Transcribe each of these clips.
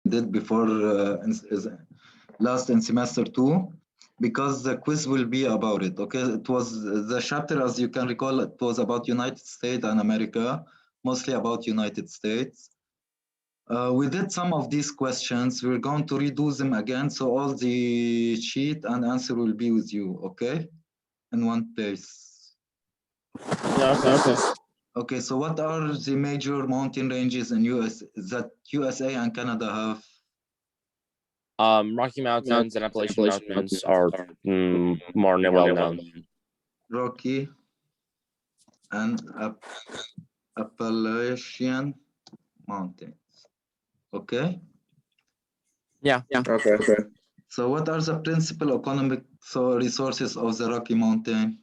did before last in semester 2, because the quiz will be about it. Okay, it was the chapter, as you can recall, it was about United States and America, mostly about United States. We did some of these questions. We're going to redo them again, so all the sheet and answer will be with you, okay? In one place. Yeah, okay. Okay, so what are the major mountain ranges in that USA and Canada have? Rocky Mountains and Appalachian Mountains are more well known. Rocky and Appalachian Mountains. Okay? Yeah. Okay. So what are the principal economic resources of the Rocky Mountain?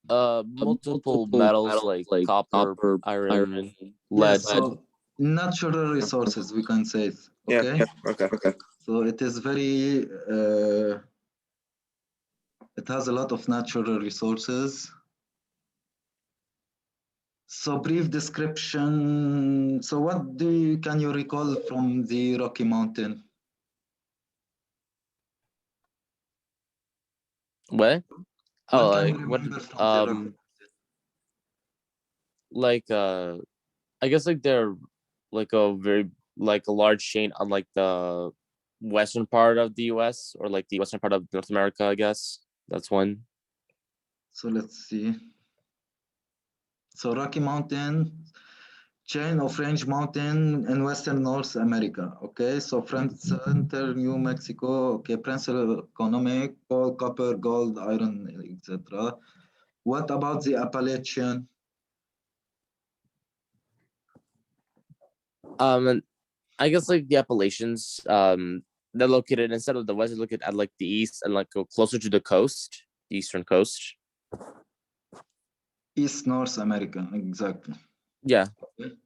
Multiple metals like copper, iron, lead. Yes, so natural resources, we can say. Okay? Yeah. Okay. So it is very, it has a lot of natural resources. So brief description. So what can you recall from the Rocky Mountain? What? What can you remember from the Rocky Mountain? I guess like they're like a large chain on like the western part of the US, or like the western part of North America, I guess. That's one. So let's see. So Rocky Mountain, chain of range mountain in western North America. Okay, so from center New Mexico. Okay, principal economic, coal, copper, gold, iron, etc. What about the Appalachian? I guess like the Appalachians, they're located, instead of the west, they're located at like the east and like go closer to the coast, the eastern coast. East North America, exactly. Yeah. Okay.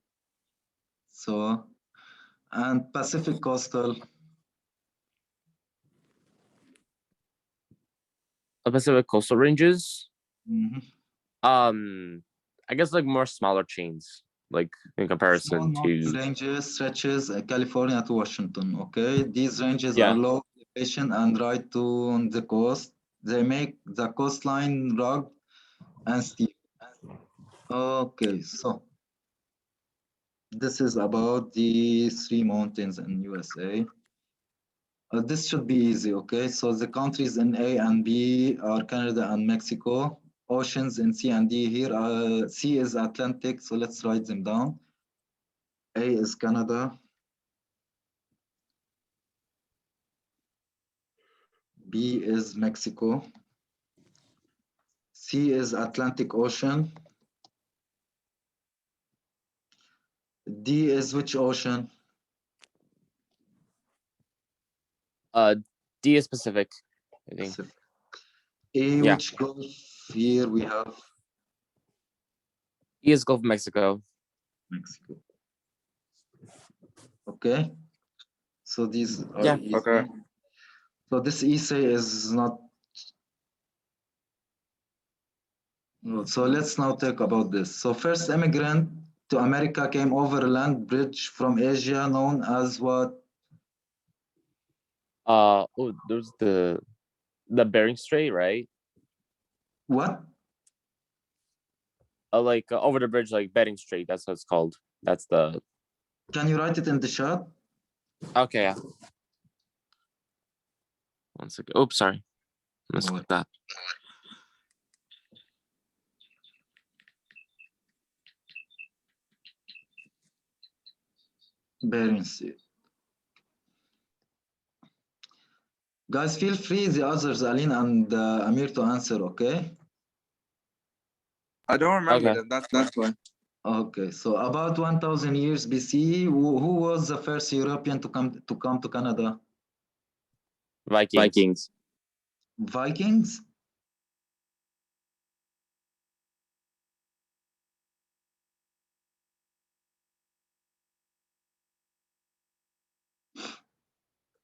So, and Pacific coastal. Pacific coastal ranges. Mm-hmm. I guess like more smaller chains, like in comparison to ranges stretches California to Washington. Okay, these ranges are low elevation and right to the coast. They make the coastline rugged and steep. Okay, so this is about the 3 mountains in USA. This should be easy. Okay, so the countries in A and B are Canada and Mexico. Oceans in C and D here. C is Atlantic, so let's write them down. A is Canada. B is Mexico. C is Atlantic Ocean. D is which ocean? D is Pacific, I think. Pacific. A, which Gulf here we have? E is Gulf of Mexico. Mexico. Okay. So these are easy. Okay. So this essay is not. So let's now talk about this. So first immigrant to America came over a land bridge from Asia known as what? There's the Bering Strait, right? What? Like over the bridge, like Bering Strait. That's what it's called. That's the. Can you write it in the chat? Okay. Yeah. One second. Oops, sorry. Let's click that. Bering Sea. Guys, feel free, the others, Aline and Amir, to answer, okay? I don't remember that. That's one. Okay, so about 1,000 years BC, who was the first European to come to Canada? Vikings. Vikings?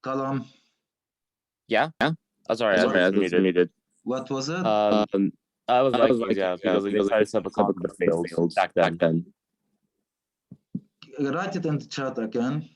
Column. Yeah. Oh, sorry, I was muted. What was it? I was Vikings, yeah, because they decided to set up a conquer but failed back then. Write it in the chat again.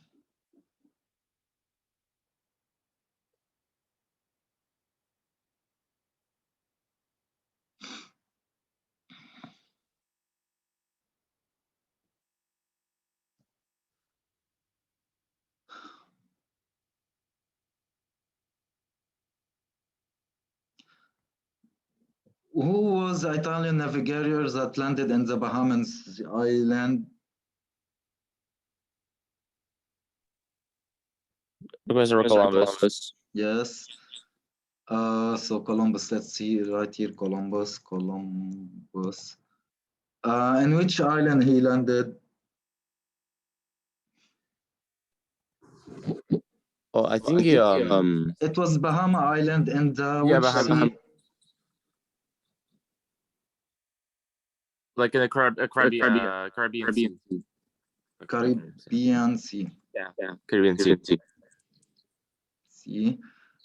Who was the Italian navigator that landed in the Bahamas island? Christopher Columbus. Yes. So Columbus, let's see right here, Columbus. In which island he landed? Oh, I think it was Bahama Island and which Bahama. sea? Like in the Caribbean Sea. Caribbean Sea. Yeah, Caribbean Sea. See,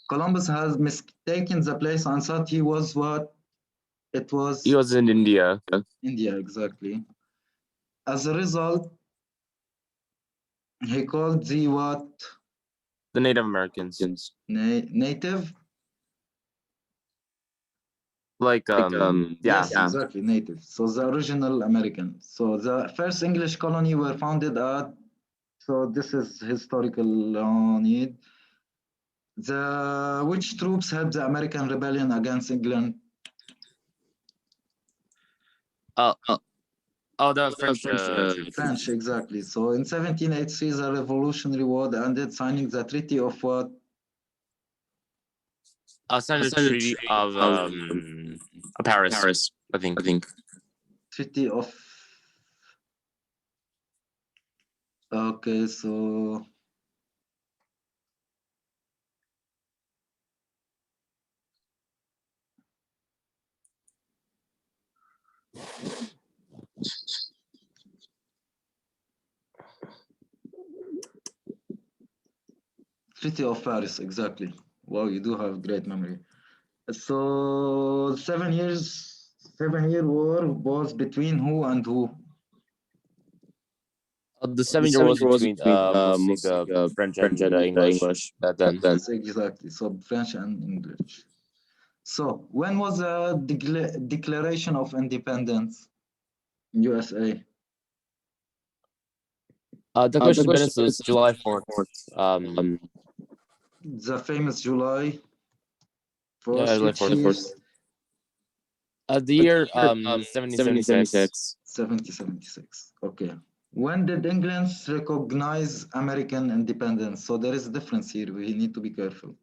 Columbus has mistaken the place and thought he was what? It was. He was in India. India, exactly. As a result, he called the what? The Native Americans. Native? Like yes, exactly, native. So the original American. So the first English colony were founded at. So this is historical need. Which troops helped the American rebellion against England? The French. French, exactly. So in 1783, the Revolutionary War ended, signing the Treaty of what? Signed the Treaty of Paris, I think. Treaty of. Okay, so. Treaty of Paris, exactly. Wow, you do have great memory. So 7-year war was between who and who? The 7-year war was between mostly the French and the English back then. Yes, exactly. So French and English. So when was the Declaration of Independence in USA? Declaration of Independence is July 4th. The famous July 4th. Yeah, July 4th. The year 1776. 1776. Okay. When did England recognize American independence? So there is a difference here. We need to be careful.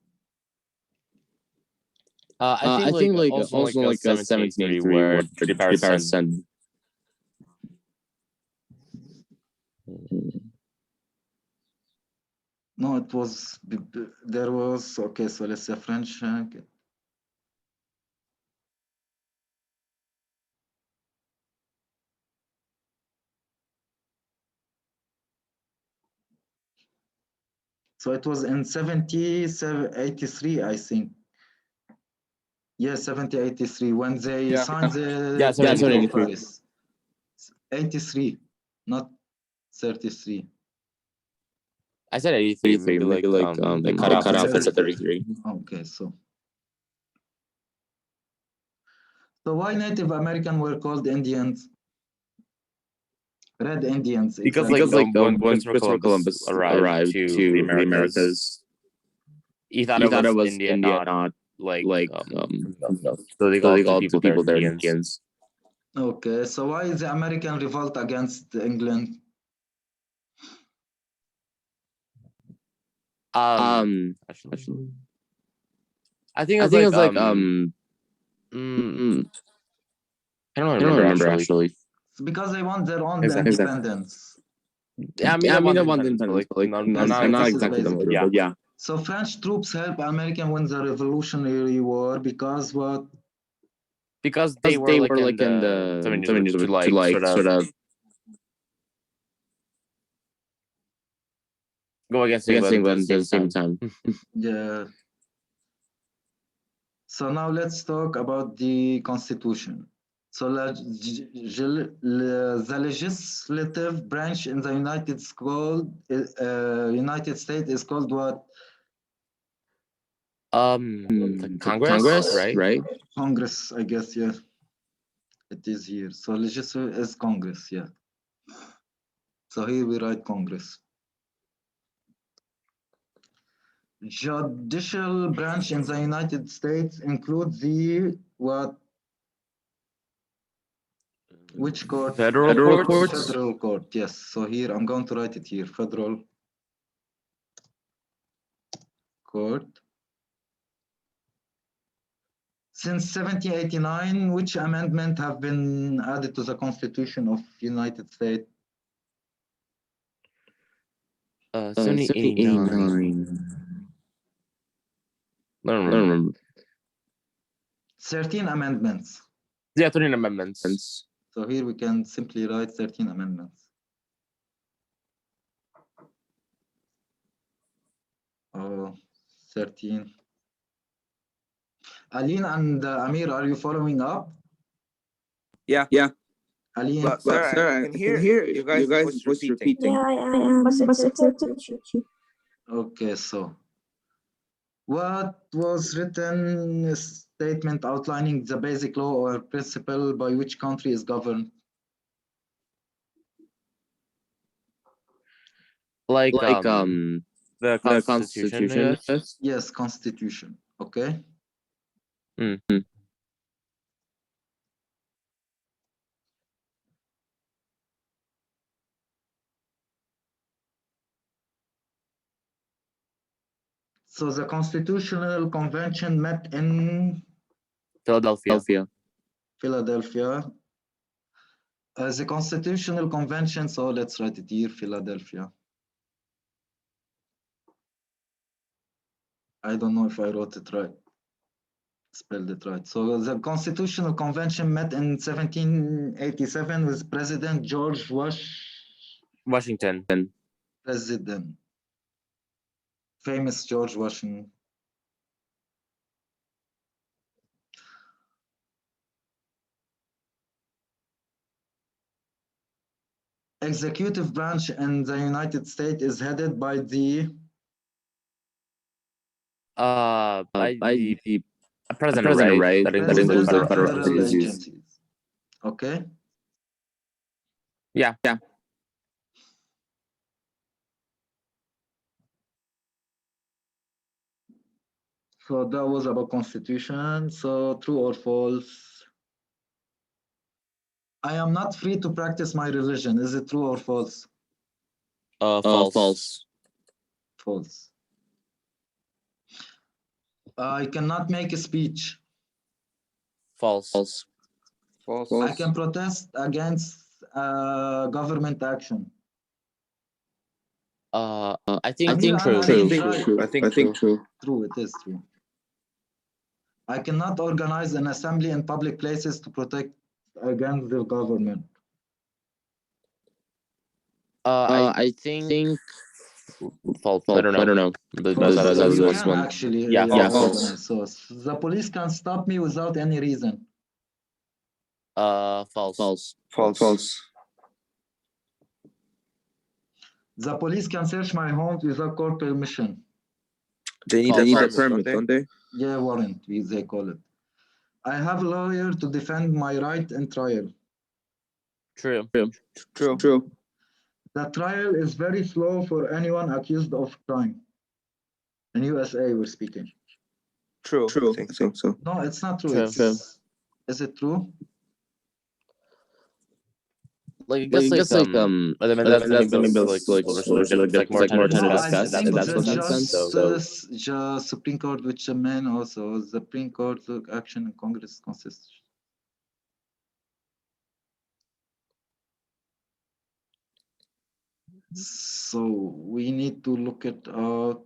I think like also like 1783 where the Paris sent. No, it was, there was, okay, so let's say French. Okay. So it was in 1783, I think. Yes, 1783, when they signed the Treaty of Paris. 83, not 33. I said 83, maybe like they cut off at 33. Okay, so why Native American were called Indians? Red Indians. Because when Christopher Columbus arrived to the Americas, he thought it was India, not so they called the people there Indians. Okay, so why is the American revolt against England? Actually, I think it was like I don't remember actually. It's because they want their own independence. Yeah, I mean they want independence, but not exactly them, but yeah. So French troops help American win the Revolutionary War because what? Because they were like in the 70s to sort of go against England at the same time. Yeah. So now let's talk about the Constitution. So the legislative branch in the United States is called what? Congress, right? Congress, I guess, yeah. It is here. So legislative is Congress, yeah. So here we write Congress. Judicial branch in the United States includes the what? Which court? Federal courts? Federal court, yes. So here, I'm going to write it here, federal court. Since 1789, which amendment have been added to the Constitution of United States? 1789. I don't remember. 13 amendments. Yeah, 13 amendments. So here we can simply write 13 amendments. Oh, 13. Aline and Amir, are you following up? Yeah. Aline, But sir, I can hear you guys voice repeating. Yeah, I am, but it's tricky. okay, so what was written a statement outlining the basic law or principle by which country is governed? Like the Constitution, yes? Yes, Constitution. Okay. So the Constitutional Convention met in Philadelphia. Philadelphia. The Constitutional Convention, so let's write it here, Philadelphia. I don't know if I wrote it right, spelled it right. So the Constitutional Convention met in 1787 with President George Washington. President. Famous George Washington. Executive branch in the United States is headed by the president, right? That includes President the of federal agencies. Okay. Yeah. So that was about Constitution. So true or false? I am not free to practice my religion. Is it true or false? False. False. I cannot make a speech. False. I can protest against government action. I think true. I think true. True, it is true. I cannot organize an assembly in public places to protect against the government. I think false. I don't know. You can actually. False. So the police can stop me without any reason. False. The police can search my home without court permission. They need a permit, don't they? Yeah, warrant, they call it. I have a lawyer to defend my right in trial. True. The trial is very slow for anyone accused of crime. In U.S.A, we're speaking. True. I think so. No, it's not true. True. Is it true? I guess that's maybe more time to discuss. I think That's what makes sense. The Supreme Court, which men also the Supreme Court took action in Congress consists. So we need to look it out.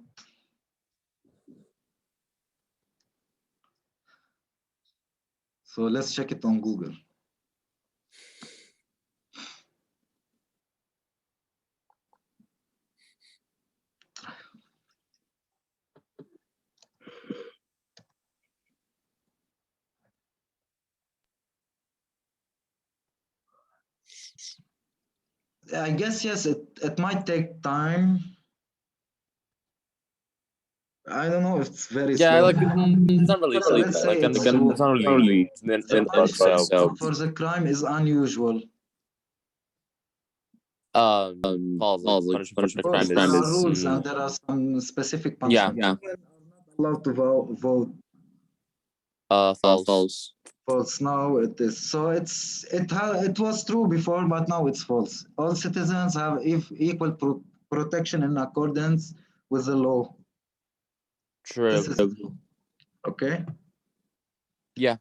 So let's check it on Google. I guess, yes, it might take time. I don't know if it's very slow. It's not really So let's say it's for the crime is unusual. False. Punishment for crime There are is rules and there are some specific punishments. Yeah. Women are not allowed to vote. False. False. Now it is. So it was true before, but now it's false. All citizens have equal protection in accordance with the law. True. This is true. Okay. Yeah.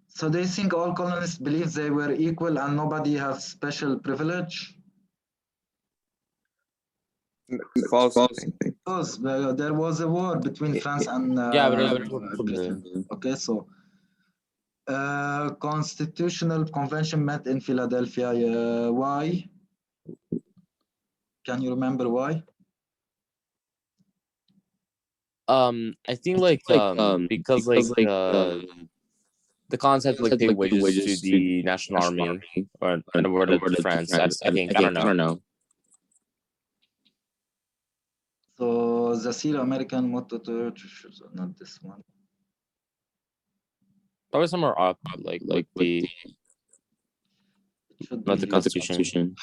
So do you think all colonists believe they were equal and nobody has special privilege? False. Because there was a war between France and Britain. Okay, so Constitutional Convention met in Philadelphia. Why? Can you remember why? I think because the concept pay wages to the national army or awarded to France. I think I don't know. So the Seal American motto, not this one. Probably somewhere up, like the not the Constitution.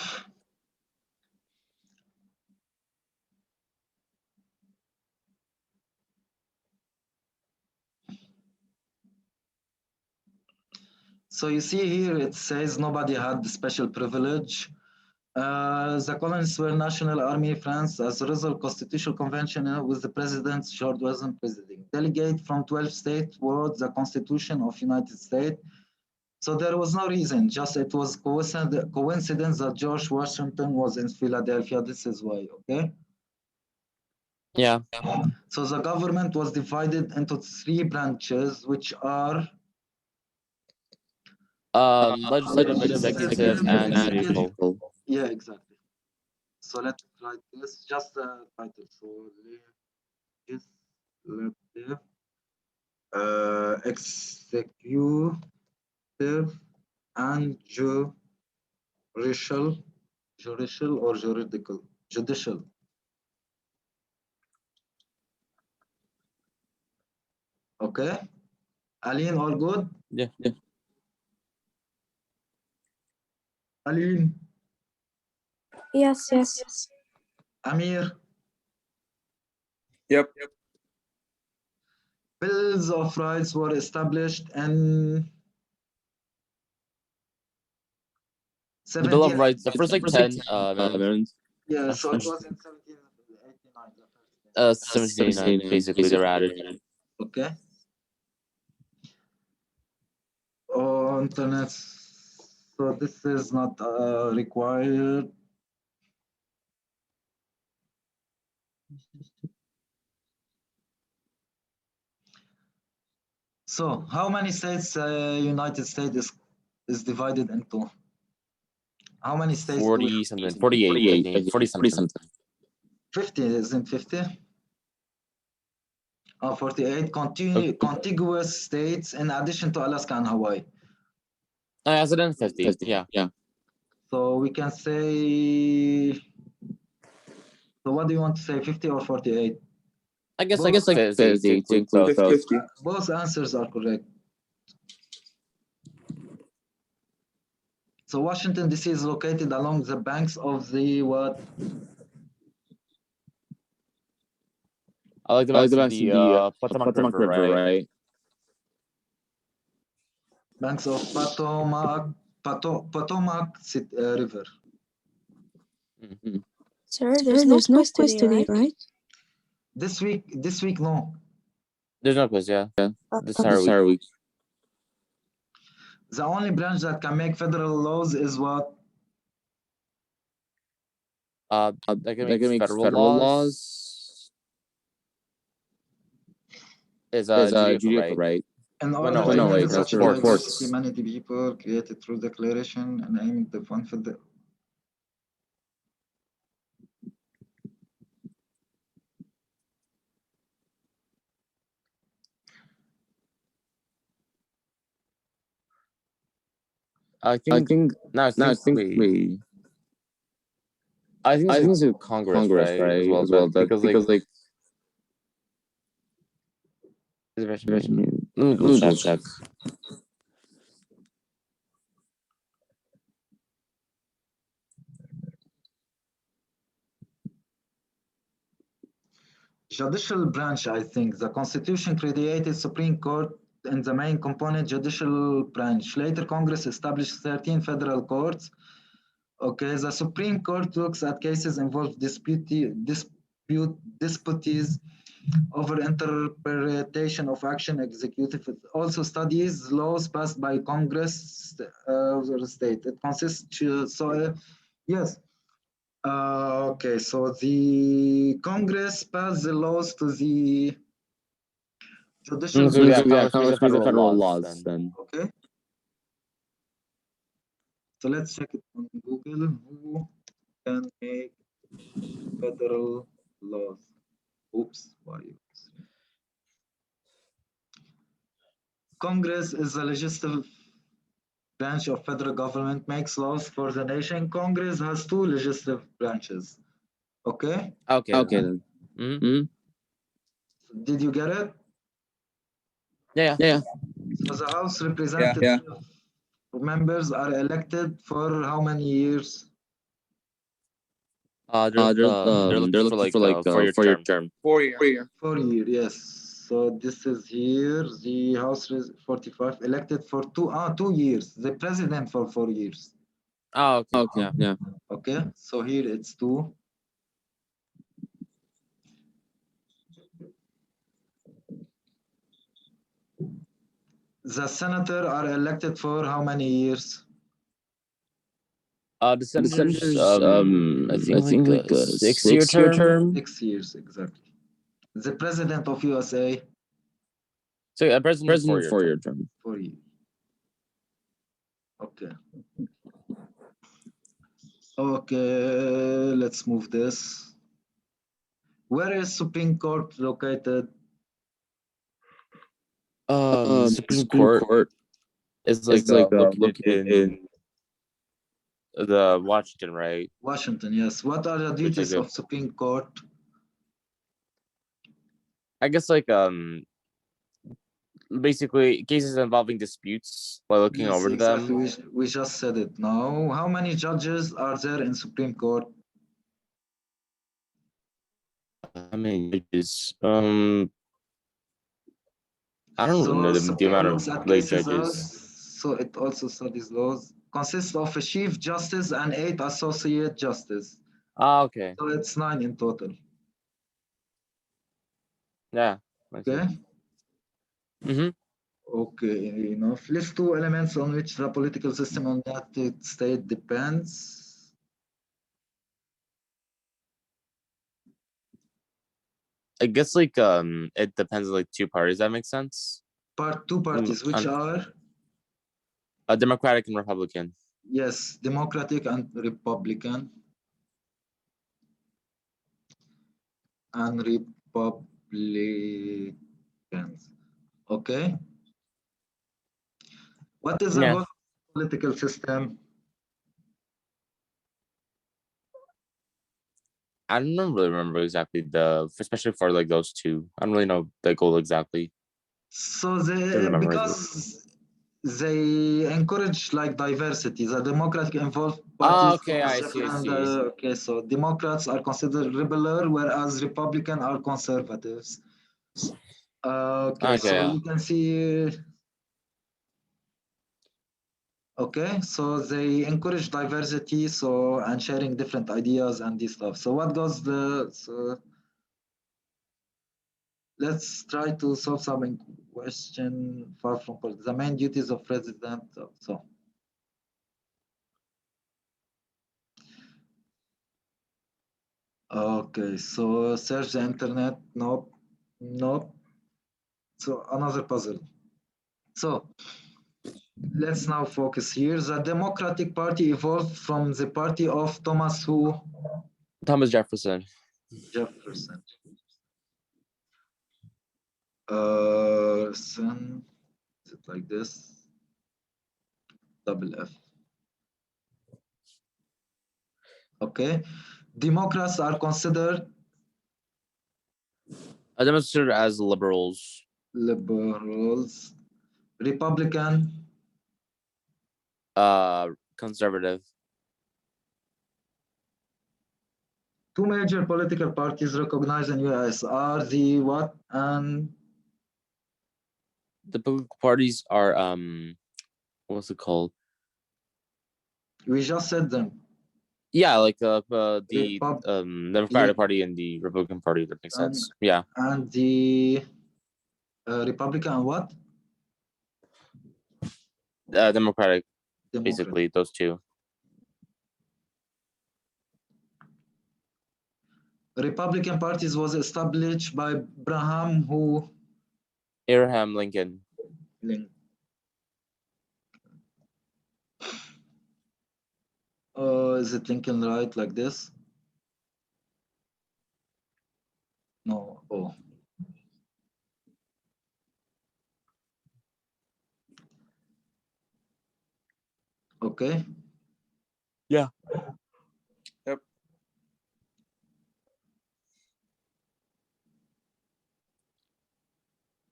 So you see here it says nobody had the special privilege. The colonists were national army France. As a result, constitutional convention with the president, George wasn't president. Delegate from 12 states wrote the Constitution of United States. So there was no reason, just it was coincidence that George Washington was in Philadelphia. This is why, okay? Yeah. So the government was divided into 3 branches, which are legislative, executive, and judicial. Yeah, exactly. So let's write this, just the title. So legislative, executive, and judicial or judicial. Okay, Aline, all good? Yeah. Aline. Yes. Amir. Yep. Bills of rights were established in The Bill of Rights, the first 10 amendments. Yeah, so it was in 1789. 1789, basically, they were added. Okay. Oh, internet. So this is not required. So how many states United States is divided into? How many states? 40 something. 48, I think. 40 something. 50, isn't 50? Oh, 48 contiguous states in addition to Alaska and Hawaii. As it in 50. Yeah. So we can say. So what do you want to say, 50 or 48? I guess 50 to include both. 50. Both answers are correct. So Washington, D.C. is located along the banks of the what? I like the banks of the Potomac River, right? Banks of Potomac River. Mm-hmm. Sir, there's no quiz today, right? This week, no. There's no quiz, yeah. This entire week. The only branch that can make federal laws is what? They can make federal laws. Is judicial, right? And all that's courts. Humanity people created through declaration and aiming to fund for the. I think it's Congress, right? As well, because let me go check. Judicial branch, I think. The Constitution created Supreme Court and the main component judicial branch. Later, Congress established 13 federal courts. Okay, the Supreme Court looks at cases involving disputes over interpretation of action executive. It also studies laws passed by Congress of the state. It consists, yes. Okay, so the Congress passed the laws to the judicial. So yeah, Congress makes the federal laws then. Okay. So let's check it on Google. Who can make federal laws? Oops, why? Congress is the legislative branch of federal government, makes laws for the nation. Congress has two legislative branches. Okay? Okay then. Did you get it? Yeah. So the House representative members are elected for how many years? They're looking for like a 4-year term. 4 years. 4 years, yes. So this is here, the House 45 elected for 2 years. The president for 4 years. Oh, okay. Yeah. Okay, so here it's 2. The senator are elected for how many years? The senators, I think like a 6-year term. 6 years, exactly. The president of USA? So a president 4-year term. 4 years. Okay. Okay, let's move this. Where is Supreme Court located? Supreme Court is like located in the Washington, right? Washington, yes. What are the duties of Supreme Court? I guess like basically cases involving disputes by looking over them. We just said it now. How many judges are there in Supreme Court? How many judges? I don't know the amount of like judges. So it also studies laws. Consists of a Chief Justice and 8 Associate Justice. Okay. So it's 9 in total. Yeah. Okay. Okay, enough. List 2 elements on which the political system of the United States depends. I guess like it depends on like 2 parties. That makes sense. 2 parties, which are Democratic and Republican. Yes, Democratic and Republican. And Republicans. Okay. What is the goal of the political system? I don't really remember exactly especially for like those 2. I don't really know the goal exactly. So because they encourage like diversity, the Democratic involved parties. Okay, I see. Okay, so Democrats are considered liberal, whereas Republicans are conservatives. Okay, so you can see. Okay, so they encourage diversity, and sharing different ideas and this stuff. So what goes let's try to solve some question far from the main duties of president. Okay, so search the internet. Nope. So another puzzle. So let's now focus here. The Democratic Party evolved from the party of Thomas Jefferson. Is it like this? Double F. Okay. Democrats are considered as liberals. Republican. Conservative. Two major political parties recognized in U.S. are the what and the political parties are what's it called? we just said them. Yeah, like the Democratic Party and the Republican Party. That makes sense. Yeah. And the Republican and what? Democratic, basically those two. Republican parties was established by Abraham Lincoln. Is it Lincoln right like this? No. Oh. Okay. Yeah. Yep.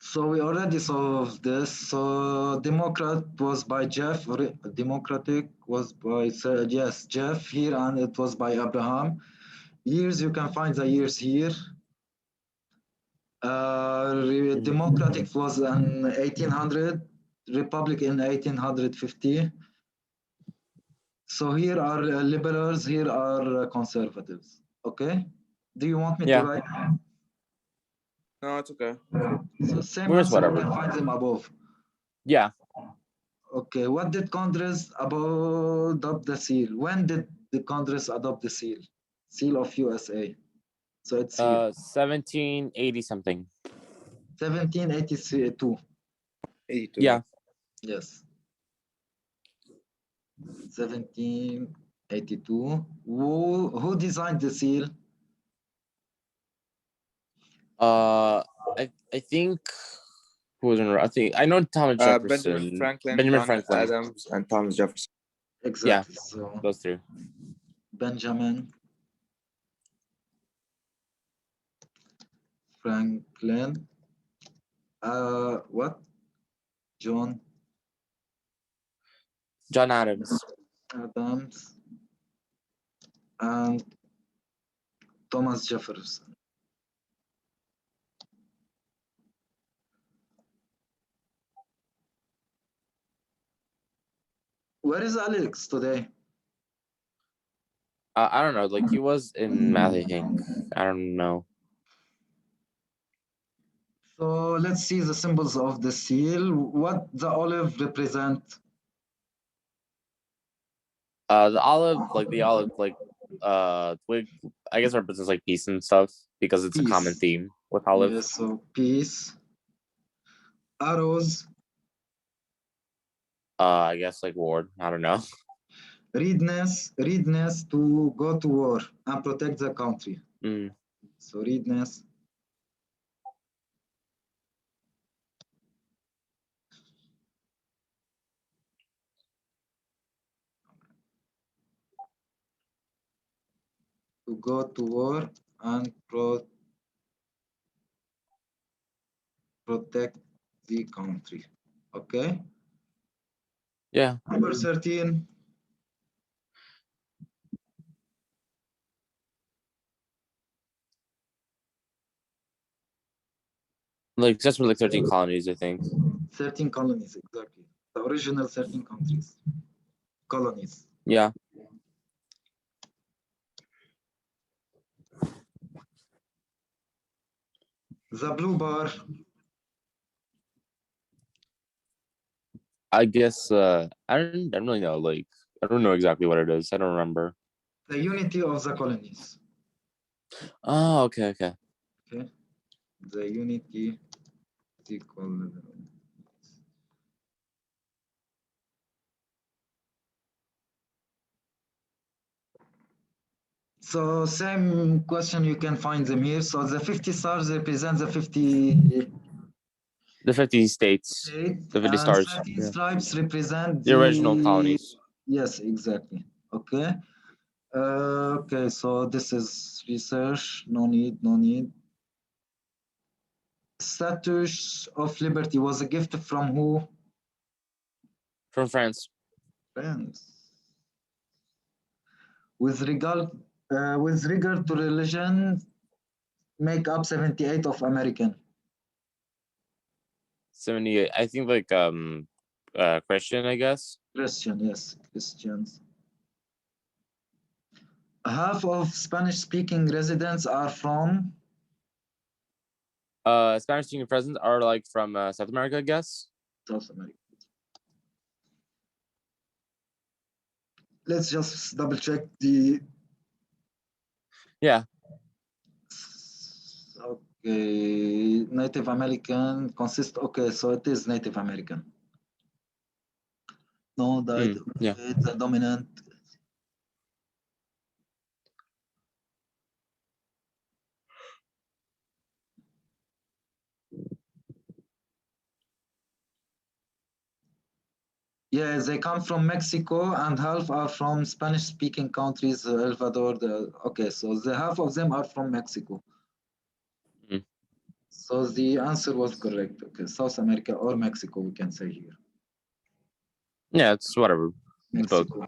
So we already solved this. So Democrat was by Jeff. Democratic was by yes Jeff here, and it was by Abraham. Years, you can find the years here. Democratic was in 1800, Republic in 1850. So here are liberals, here are conservatives. Okay. Do you want me to write? No, it's okay. So same answer, whatever. you can find them above. Yeah. Okay. What did Congress adopt the seal? When did the Congress adopt the seal? Seal of USA. So it's 1780 something. 1782. 82. Yeah. Yes. 1782. Who designed the seal? I think who was I think I know Thomas Jefferson, Benjamin Franklin, Adams, and Thomas Jefferson. Exactly. Yeah, so those three. Benjamin Franklin. What? John Adams. Adams and Thomas Jefferson. Where is Alex today? I don't know. Like he was in math, I think. I don't know. So let's see the symbols of the seal. What the olive represent? The olive, twig, I guess represents like peace and stuff because it's a common theme with olive. Yeah, so peace. Arrows. I guess like war. I don't know. Readiness to go to war and protect the country. So readiness. To go to war and protect the country. Okay? Yeah. Number 13. Like just for like 13 colonies, I think. 13 colonies, exactly. The original 13 countries. Colonies. Yeah. The blue bar. I guess I don't really know. Like I don't know exactly what it is. I don't remember. The unity of the colonies. Oh, okay. Okay. The unity of the colonies. So same question, you can find them here. So the 50 stars represent the 50 states. The 50 stars. 13 stripes represent the original colonies. Yes, exactly. Okay. Okay, so this is research. No need. Statue of Liberty was a gift from who? From France. France. With regard With regard to religion, make up 78 of American. 78. I think like Christian, I guess. Christian, yes, Christians. Half of Spanish-speaking residents are from Spanish-speaking residents are like from South America, I guess. South America. Let's just double check the. Yeah. Okay, Native American consists. Okay, so it is Native American. No, Yeah. it's a dominant. Yeah, they come from Mexico and half are from Spanish-speaking countries, El Salvador. Okay, so the half of them are from Mexico. Mm. So the answer was correct. Okay, South America or Mexico, we can say here. Yeah, it's whatever. Mexico.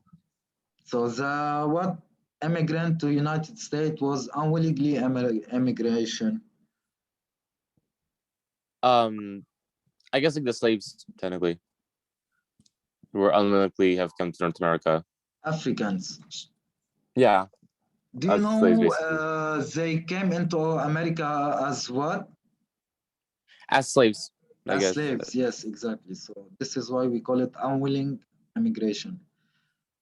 So what immigrant to United States was unwillingly immigration? I guess like the slaves technically were unwillingly have come to North America. Africans. Yeah. Do you know slaves, they came into America as what? As slaves, I As guess. slaves, yes, exactly. So this is why we call it unwilling immigration.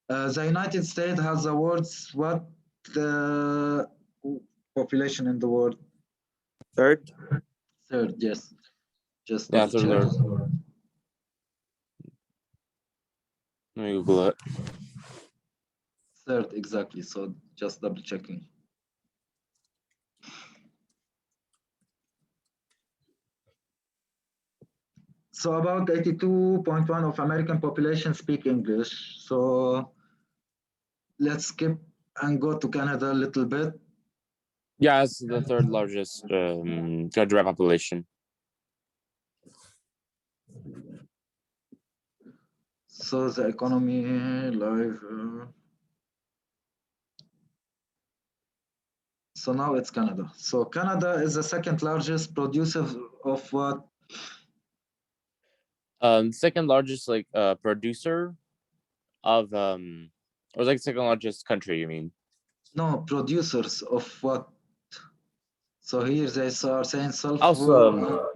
The United States has the world's what the population in the world? Third, yes. Just Yeah, double check. Let me Google it. Third, exactly. So just double checking. So about 82.1 of American population speak English. So let's skip and go to Canada a little bit. Yeah, it's the third largest country by population. So the economy, live. So now it's Canada. So Canada is the second largest producer of what? Second largest like producer of or like second largest country, you mean? No, producers of what? So here they are saying sulfur. Also,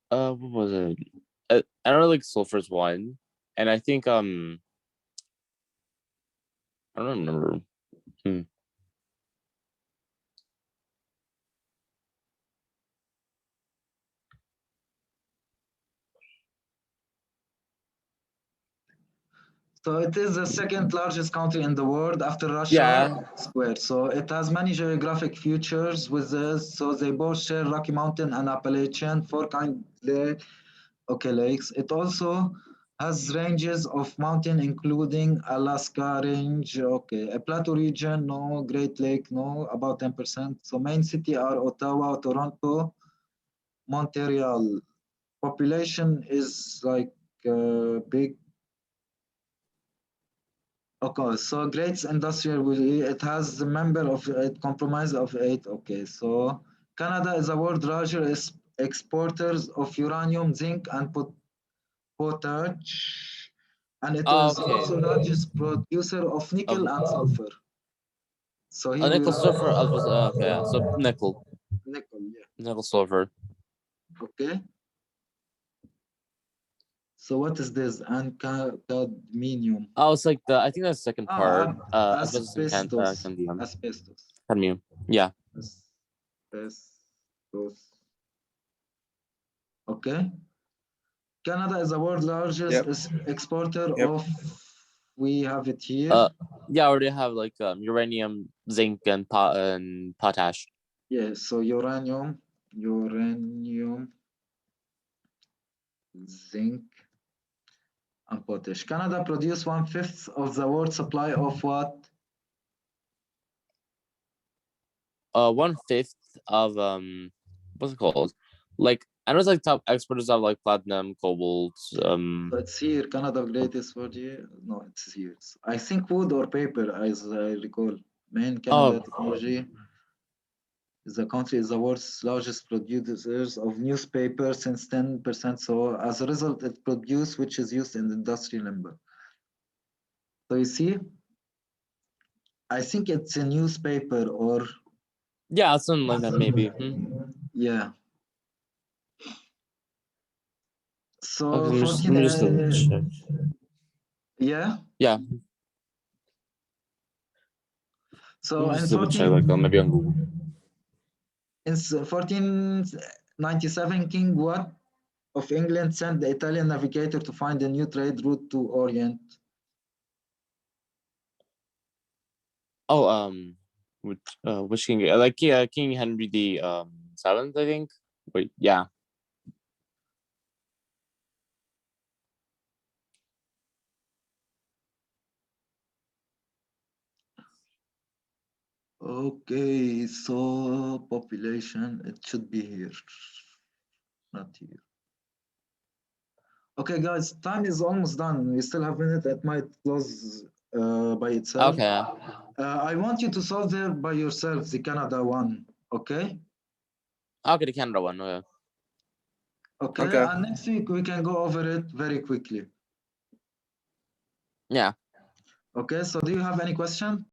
what was it? I don't know, like sulfur's one, and I think I don't remember. So it is the second largest country in the world after Russia. Yeah. Square. So it has many geographic features with this. So they both share Rocky Mountain and Appalachian, four kind lakes. It also has ranges of mountain, including Alaska Range. Okay, a plateau region, no. Great Lake, no. About 10%. So main city are Ottawa, Toronto, Montreal. Population is like big. Okay, so Great Industrial, it has the member of it comprised of 8. Okay, so Canada is the world largest exporters of uranium, zinc, and potash, and it is also largest producer of nickel and sulfur. So here nickel, sulfur. I was okay. So nickel. Nickel, yeah. Nickel, sulfur. Okay. So what is this? And cadmium. Oh, it's like I think that's the second part. Asbestos. Cadmium. Yeah. Asbestos. Okay. Canada is the world's largest exporter of. We have it here. Yeah, I already have like uranium, zinc, and potash. Yeah. So uranium, zinc, and potash. Canada produces 1/5 of the world supply of what? 1/5 of what's it called? Like I know it's like top exporters have like platinum, cobalt. So it's here, Canada greatest 4G. No, it's here. I think wood or paper, as I recall. Main Canada technology is the country is the world's largest producers of newspaper since 10%. So as a result, it produces which is used in the industrial lumber. So you see, I think it's a newspaper or yeah, something like that maybe. Yeah. So Okay, let 14, me just double check. yeah. Yeah. So Let me in just double check, 14, like maybe on Google. in 1497, King Wat of England sent the Italian navigator to find a new trade route to Orient. Oh, which king? Like King Henry the Seventh, I think. Wait, yeah. Okay, so population, it should be here, not here. Okay, guys, time is almost done. We still have a minute. It might close by itself. Okay. I want you to solve it by yourself, the Canada one. Okay. Okay, the Canada one. Okay. Okay. And next week we can go over it very quickly. Yeah. Okay. So, do you have any question?